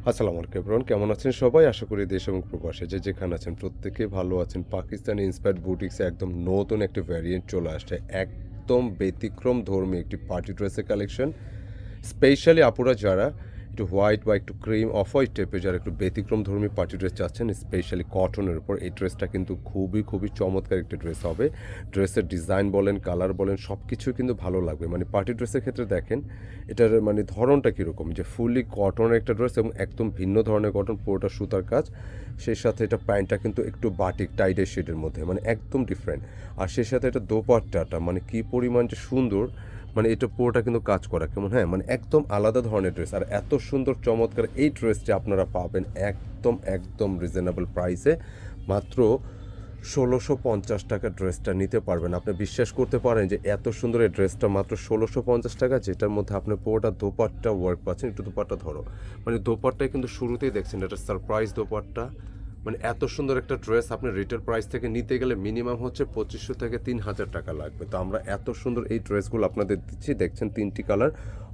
আসসালামু আলাইকুম এভরিওয়ান, কেমন আছেন সবাই? আশা করি দেশ এবং প্রবাসে যে যেখানে আছেন প্রত্যেকে ভালো আছেন। পাকিস্তানি ইন্সপায়ার্ড বুটিক্সে একদম নতুন একটা ভ্যারিয়েন্ট চলে আসছে। একদম ব্যতিক্রম ধর্মী একটি পার্টি ড্রেসের কালেকশন। স্পেশালি আপুরা যারা একটু হোয়াইট বা একটু ক্রিম অফ হোয়াইট টাইপের যারা একটু ব্যতিক্রম ধর্মী পার্টি ড্রেস চাচ্ছেন, স্পেশালি কটনের উপর, এই ড্রেসটা কিন্তু খুবই খুবই চমৎকার একটা ড্রেস হবে। ড্রেসের ডিজাইন বলেন, কালার বলেন, সব কিছুই কিন্তু ভালো লাগবে। মানে পার্টি ড্রেসের ক্ষেত্রে দেখেন এটার মানে ধরনটা কীরকম, যে ফুললি কটনের একটা ড্রেস এবং একদম ভিন্ন ধরনের কটন, পুরোটা সুতার কাজ। সেই সাথে এটা প্যান্টটা কিন্তু একটু বাটিক টাইডের শেডের মধ্যে, মানে একদম ডিফারেন্ট। আর সেই সাথে এটা দোপাট্টাটা মানে কী পরিমাণ যে সুন্দর, মানে এটা পুরোটা কিন্তু কাজ করা কেমন, হ্যাঁ মানে একদম আলাদা ধরনের ড্রেস। আর এত সুন্দর চমৎকার এই ড্রেসটি আপনারা পাবেন একদম একদম রিজনেবল প্রাইসে, মাত্র ১৬৫০ টাকা ড্রেসটা নিতে পারবেন। আপনি বিশ্বাস করতে পারেন যে এত সুন্দর এই ড্রেসটা মাত্র ১৬৫০ টাকা, যেটার মধ্যে আপনি পুরোটা দোপাট্টা ওয়ার্ক পাচ্ছেন। একটু দোপাট্টা ধরো, মানে দোপাট্টায় কিন্তু শুরুতেই দেখছেন এটা সারপ্রাইজ দোপাট্টা। মানে এত সুন্দর একটা ড্রেস আপনি রিটেল প্রাইস থেকে নিতে গেলে মিনিমাম হচ্ছে ২৫০০ থেকে ৩০০০ টাকা লাগবে। তো আমরা এত সুন্দর এই ড্রেসগুলো আপনাদের দিচ্ছি, দেখছেন ৩টি কালার,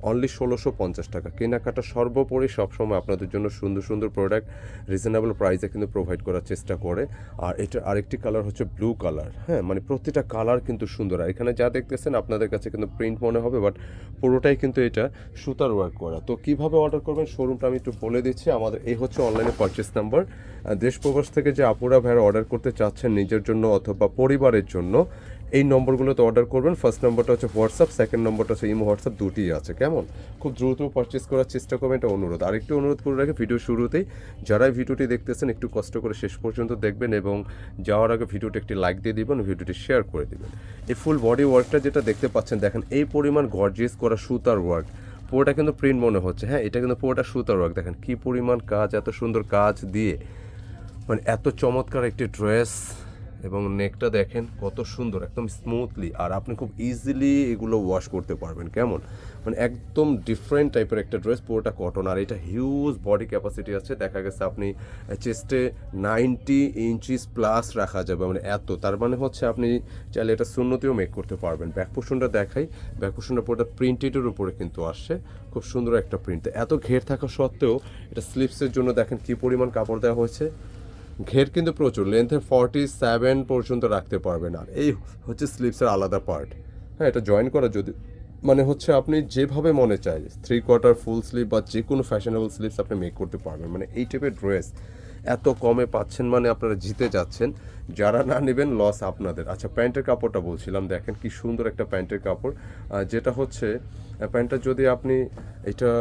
অনলি ১৬৫০ টাকা। কেনাকাটা সর্বোপরি সবসময় আপনাদের জন্য সুন্দর সুন্দর প্রোডাক্ট রিজনেবল প্রাইসে কিন্তু প্রোভাইড করার চেষ্টা করে। আর এটার আরেকটি কালার হচ্ছে ব্লু কালার, হ্যাঁ মানে প্রতিটা কালার কিন্তু সুন্দর। আর এখানে যা দেখতেছেন আপনাদের কাছে কিন্তু প্রিন্ট মনে হবে, বাট পুরোটাই কিন্তু এটা সুতার ওয়ার্ক করা। তো কিভাবে অর্ডার করবেন শোরুমটা আমি একটু বলে দিচ্ছি। আমাদের এই হচ্ছে অনলাইনে পারচেস নাম্বার। দেশ প্রবাস থেকে যে আপুরা ভাইরা অর্ডার করতে চাচ্ছেন নিজের জন্য অথবা পরিবারের জন্য, এই নম্বরগুলোতে অর্ডার করবেন। ফার্স্ট নম্বরটা হচ্ছে হোয়াটসঅ্যাপ, সেকেন্ড নম্বরটা হচ্ছে ইমো হোয়াটসঅ্যাপ, দুটিই আছে। কেমন, খুব দ্রুত পারচেস করার চেষ্টা করবেন, এটা অনুরোধ। আরেকটু অনুরোধ করে রাখি ভিডিও শুরুতেই, যারাই ভিডিওটি দেখতেছেন একটু কষ্ট করে শেষ পর্যন্ত দেখবেন এবং যাওয়ার আগে ভিডিওটি একটি লাইক দিয়ে দিবেন, ভিডিওটি শেয়ার করে দিবেন। এই ফুল বডি ওয়ার্কটা যেটা দেখতে পাচ্ছেন, দেখেন এই পরিমাণ গর্জিয়াস করা সুতার ওয়ার্ক, পুরোটা কিন্তু প্রিন্ট মনে হচ্ছে, হ্যাঁ এটা কিন্তু পুরোটা সুতার ওয়ার্ক। দেখেন কী পরিমাণ কাজ, এত সুন্দর কাজ দিয়ে মানে এত চমৎকার একটি ড্রেস। এবং নেকটা দেখেন কত সুন্দর, একদম স্মুথলি, আর আপনি খুব ইজিলি এগুলো ওয়াশ করতে পারবেন। কেমন, মানে একদম ডিফারেন্ট টাইপের একটা ড্রেস, পুরোটা কটন। আর এটা হিউজ বডি ক্যাপাসিটি আছে, দেখা গেছে আপনি চেস্টে 90 ইঞ্চিস প্লাস রাখা যাবে, মানে এত। তার মানে হচ্ছে আপনি চাইলে এটা শূন্যতেও মেক করতে পারবেন। ব্যাক পোর্শনটা দেখাই, ব্যাক পোর্শনটা পুরোটা প্রিন্টেডের উপরে কিন্তু আসছে, খুব সুন্দর একটা প্রিন্ট। এত ঘের থাকা সত্ত্বেও এটা স্লিপসের জন্য দেখেন কী পরিমাণ কাপড় দেওয়া হয়েছে। ঘের কিন্তু প্রচুর, লেন্থে 47 পর্যন্ত রাখতে পারবেন। আর এই হচ্ছে স্লিপসের আলাদা পার্ট, হ্যাঁ এটা জয়েন করা, যদি মানে হচ্ছে আপনি যেভাবে মনে চায় 3/4 ফুল স্লিভ বা যে কোনো ফ্যাশনেবল স্লিভস আপনি মেক করতে পারবেন। মানে এই টাইপের ড্রেস এত কমে পাচ্ছেন, মানে আপনারা জিতে যাচ্ছেন। যারা না নেবেন লস আপনাদের। আচ্ছা প্যান্টের কাপড়টা বলছিলাম, দেখেন কি সুন্দর একটা প্যান্টের কাপড়, যেটা হচ্ছে প্যান্টটা যদি আপনি এটা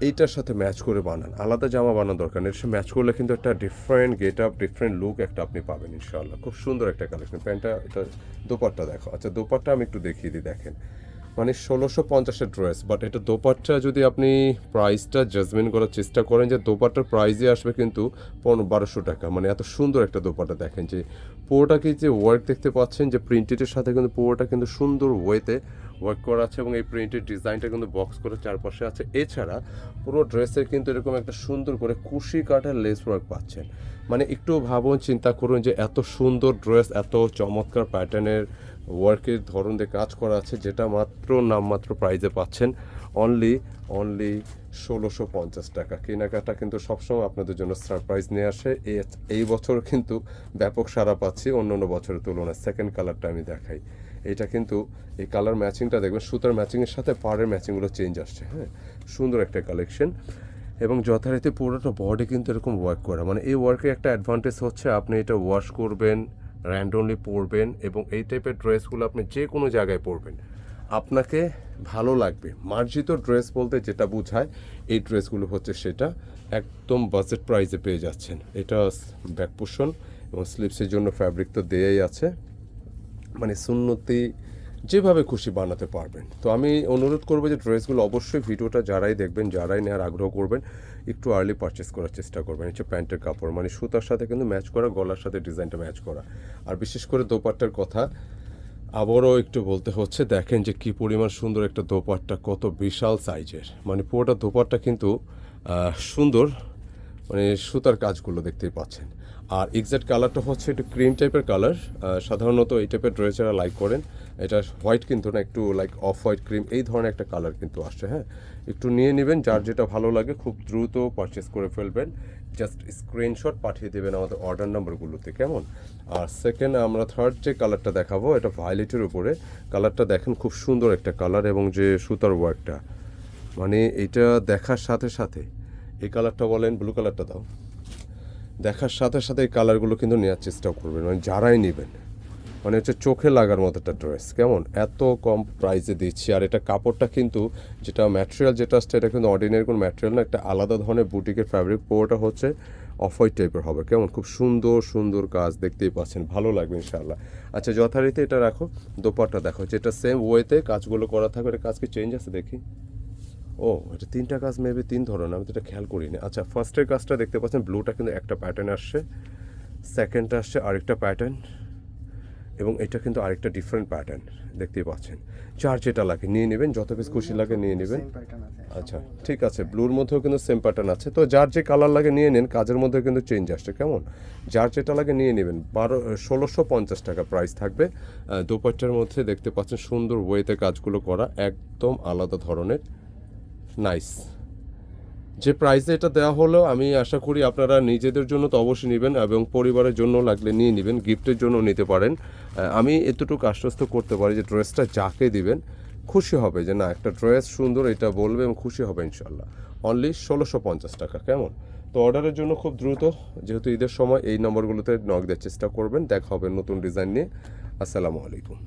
এইটার সাথে ম্যাচ করে বানান, আলাদা জামা বানানো দরকার নেই, এর সাথে ম্যাচ করলে কিন্তু একটা different get up, different look একটা আপনি পাবেন ইনশাআল্লাহ। খুব সুন্দর একটা কালেকশন। প্যান্টটা এটা দোপাট্টা দেখো, আচ্ছা দোপাট্টা আমি একটু দেখিয়ে দিই। দেখেন মানে ১৬৫০-এর ড্রেস, বাট এটা দোপাট্টা যদি আপনি প্রাইসটা জাজমেন্ট করার চেষ্টা করেন, যে দোপাট্টার প্রাইসই আসবে কিন্তু ১২০০ টাকা। মানে এত সুন্দর একটা দোপাট্টা, দেখেন যে পুরোটাকে যে ওয়ার্ক দেখতে পাচ্ছেন, যে প্রিন্টেডের সাথে কিন্তু পুরোটা কিন্তু সুন্দর ওয়েতে ওয়ার্ক করা আছে এবং এই প্রিন্টেড ডিজাইনটা কিন্তু বক্স করে চারপাশে আছে। এছাড়া পুরো ড্রেসের কিন্তু এরকম একটা সুন্দর করে কুশি কাটার লেস ওয়ার্ক পাচ্ছেন। মানে একটু ভাবুন, চিন্তা করুন যে এত সুন্দর ড্রেস, এত চমৎকার প্যাটার্নের ওয়ার্কের ধরন দিয়ে কাজ করা আছে, যেটা মাত্র নামমাত্র প্রাইজে পাচ্ছেন অনলি ১৬৫০ টাকা। কেনাকাটা কিন্তু সবসময় আপনাদের জন্য সারপ্রাইজ নিয়ে আসে। এই বছর কিন্তু ব্যাপক সাড়া পাচ্ছি অন্য অন্য বছরের তুলনায়। সেকেন্ড কালারটা আমি দেখাই, এটা কিন্তু এই কালার ম্যাচিংটা দেখবেন, সুতার ম্যাচিংয়ের সাথে পাড়ের ম্যাচিংগুলো চেঞ্জ আসছে, হ্যাঁ সুন্দর একটা কালেকশন। এবং যথারীতি পুরোটা বডি কিন্তু এরকম ওয়ার্ক করা। মানে এই ওয়ার্কের একটা অ্যাডভান্টেজ হচ্ছে আপনি এটা ওয়াশ করবেন, র্যান্ডমলি পরবেন, এবং এই টাইপের ড্রেসগুলো আপনি যে কোনো জায়গায় পরবেন, আপনাকে ভালো লাগবে। মার্জিত ড্রেস বলতে যেটা বোঝায় এই ড্রেসগুলো হচ্ছে সেটা, একদম বাজেট প্রাইসে পেয়ে যাচ্ছেন। এটা ব্যাক পোর্শন এবং স্লিপসের জন্য ফ্যাব্রিক তো দেয়াই আছে, মানে সুন্নতি যেভাবে খুশি বানাতে পারবেন। তো আমি অনুরোধ করবো যে ড্রেসগুলো অবশ্যই ভিডিওটা যারাই দেখবেন, যারাই নেওয়ার আগ্রহ করবেন, একটু আর্লি পারচেস করার চেষ্টা করবেন। হচ্ছে প্যান্টের কাপড় মানে সুতার সাথে কিন্তু ম্যাচ করা, গলার সাথে ডিজাইনটা ম্যাচ করা। আর বিশেষ করে দোপাট্টার কথা আবারও একটু বলতে হচ্ছে, দেখেন যে কী পরিমাণ সুন্দর একটা দোপাট্টা, কত বিশাল সাইজের, মানে পুরোটা দোপাট্টা কিন্তু সুন্দর, মানে সুতার কাজগুলো দেখতেই পাচ্ছেন। আর এক্সাক্ট কালারটা হচ্ছে একটু ক্রিম টাইপের কালার। সাধারণত এই টাইপের ড্রেস যারা লাইক করেন, এটা হোয়াইট কিন্তু না, একটু লাইক অফ হোয়াইট ক্রিম এই ধরনের একটা কালার কিন্তু আসছে। হ্যাঁ, একটু নিয়ে নেবেন, যার যেটা ভালো লাগে খুব দ্রুত পারচেস করে ফেলবেন। জাস্ট স্ক্রিনশট পাঠিয়ে দেবেন আমাদের অর্ডার নাম্বারগুলোতে, কেমন? আর সেকেন্ড আমরা থার্ড যে কালারটা দেখাবো, এটা ভায়োলেটের উপরে। কালারটা দেখেন, খুব সুন্দর একটা কালার, এবং যে সুতার ওয়ার্কটা, মানে এটা দেখার সাথে সাথে, এই কালারটা বলেন, ব্লু কালারটা দাও, দেখার সাথে সাথে এই কালারগুলো কিন্তু নেওয়ার চেষ্টা করবেন, মানে যারাই নেবেন, মানে হচ্ছে চোখে লাগার মতো একটা ড্রেস, কেমন? এত কম প্রাইসে দিচ্ছি। আর এটা কাপড়টা কিন্তু, যেটা ম্যাটেরিয়াল যেটা আসছে, এটা কিন্তু অর্ডিনারি কোনো ম্যাটেরিয়াল না, একটা আলাদা ধরনের বুটিকের ফ্যাব্রিক। পুরোটা হচ্ছে অফ হোয়াইট টাইপের হবে, কেমন? খুব সুন্দর সুন্দর কাজ, দেখতেই পাচ্ছেন, ভালো লাগবে ইনশাআল্লাহ। আচ্ছা, যথারীতি এটা রাখো, দোপাট্টা দেখো, যেটা সেম ওয়েতে কাজগুলো করা থাকবে। এটা কাজ কি চেঞ্জ আছে দেখি? ও, এটা তিনটা কাজ, মেবি তিন ধরনের, আমি তো এটা খেয়াল করিনি। আচ্ছা, ফার্স্টের কাজটা দেখতে পাচ্ছেন, ব্লুটা কিন্তু একটা প্যাটার্ন আসছে, সেকেন্ডটা আসছে আরেকটা প্যাটার্ন, এবং এটা কিন্তু আরেকটা ডিফারেন্ট প্যাটার্ন, দেখতেই পাচ্ছেন। যার যেটা লাগে নিয়ে নেবেন, যত পিস খুশি লাগে নিয়ে নেবেন। আচ্ছা, ঠিক আছে, ব্লুর মধ্যেও কিন্তু সেম প্যাটার্ন আছে, তো যার যে কালার লাগে নিয়ে নেন, কাজের মধ্যে কিন্তু চেঞ্জ আসছে, কেমন? যার যেটা লাগে নিয়ে নেবেন। 1650 টাকা প্রাইস থাকবে। দোপাট্টার মধ্যে দেখতে পাচ্ছেন সুন্দর ওয়েতে কাজগুলো করা, একদম আলাদা ধরনের, নাইস। যে প্রাইসে এটা দেওয়া হলো, আমি আশা করি আপনারা নিজেদের জন্য তো অবশ্যই নেবেন, এবং পরিবারের জন্য লাগলে নিয়ে নেবেন, গিফটের জন্য নিতে পারেন। আমি এতটুকু আশ্বস্ত করতে পারি যে ড্রেসটা যাকে দিবেন খুশি হবে, যে না একটা ড্রেস সুন্দর, এটা বলবে এবং খুশি হবে ইনশাল্লাহ। অনলি 1650 টাকা, কেমন? তো অর্ডারের জন্য খুব দ্রুত, যেহেতু ঈদের সময়, এই নম্বরগুলোতে নক দেওয়ার চেষ্টা করবেন। দেখা হবে নতুন ডিজাইন নিয়ে। আসসালামু আলাইকুম।